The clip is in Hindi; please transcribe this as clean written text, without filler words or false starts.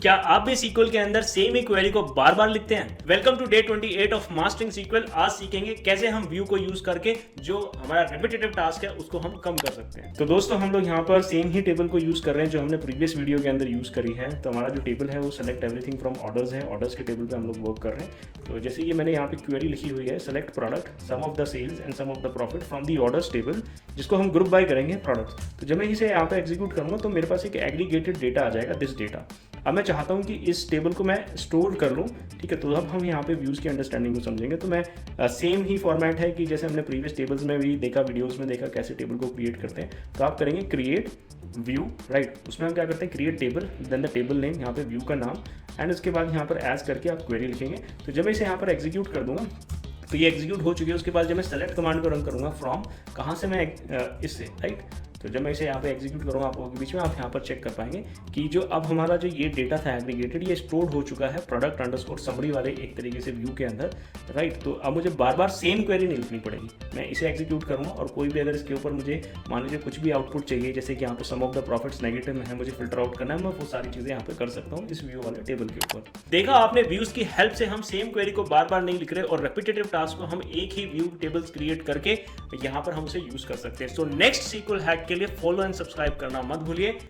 क्या आप भी सीक्वल के अंदर सेम ही क्वेरी को बार बार लिखते हैं? Welcome to day 28 of mastering SQL. आज सीखेंगे कैसे हम व्यू को यूज करके जो हमारा रिपीटेटिव टास्क है उसको हम कम कर सकते हैं। तो दोस्तों हम लोग यहाँ पर सेम ही टेबल को यूज कर रहे हैं जो हमने प्रीवियस वीडियो के अंदर यूज करी है। तो हमारा जो टेबल है वो सेलेक्ट एवरीथिंग फ्रॉम ऑर्डर्स है। ऑर्डर्स के टेबल पे हम लोग वर्क कर रहे हैं। तो जैसे ये मैंने यहाँ पे क्वेरी लिखी हुई है, select product sum of the sales and sum of the profit from the orders table, जिसको हम ग्रुप बाय करेंगे प्रोडक्ट्स। तो जब मैं इसे यहाँ पे एग्जीक्यूट करूँगा तो मेरे पास एक एग्रीगेटेड डेटा आ जाएगा, दिस डेटा। अब मैं चाहता हूँ कि इस टेबल को मैं स्टोर कर लूँ, ठीक है। तो अब हम यहाँ पे व्यूज़ की अंडरस्टैंडिंग को समझेंगे। तो मैं सेम ही फॉर्मेट है कि जैसे हमने प्रीवियस टेबल्स में भी देखा, वीडियोस में देखा कैसे टेबल को क्रिएट करते हैं। तो आप करेंगे क्रिएट व्यू, राइट। उसमें हम क्या करते हैं, create table, then the table name, यहाँ पे व्यू का नाम, एंड उसके बाद यहाँ पर एज करके आप क्वेरी लिखेंगे। तो जब मैं इसे यहाँ पर एग्जीक्यूट कर दूंगा तो ये एग्जीक्यूट हो चुकी है। उसके बाद जब मैं सेलेक्ट कमांड को रन करूँगा फ्रॉम, कहाँ से मैं इससे, राइट। तो जब मैं इसे यहाँ पे एग्जीक्यूट करूँगा आप लोगों के बीच में, आप यहाँ पर चेक कर पाएंगे कि जो अब हमारा जो ये डेटा था एग्रीगेटेड, ये स्टोर हो चुका है प्रोडक्ट अंडरस्कोर समरी वाले एक तरीके से व्यू के अंदर, राइट। तो अब मुझे बार बार सेम क्वेरी नहीं लिखनी पड़ेगी। मैं इसे एग्जीक्यूट करूँगा और कोई भी अगर इसके ऊपर मुझे मान लीजिए कुछ भी आउटपुट चाहिए, जैसे कि यहाँ पे सम ऑफ द प्रॉफिट्स नेगेटिव में है, मुझे फिल्टर आउट करना है, मैं वो सारी चीज़ें यहाँ पे कर सकता हूँ इस व्यू वाले टेबल के ऊपर। देखा आपने, व्यूज की हेल्प से हम सेम क्वेरी को बार बार नहीं लिख रहे और रेपिटेटिव टास्क को हम एक ही व्यू टेबल्स क्रिएट करके यहाँ पर हम उसे यूज कर सकते हैं। सो नेक्स्ट सीक्वल हैक के लिए फॉलो एंड सब्सक्राइब करना मत भूलिए।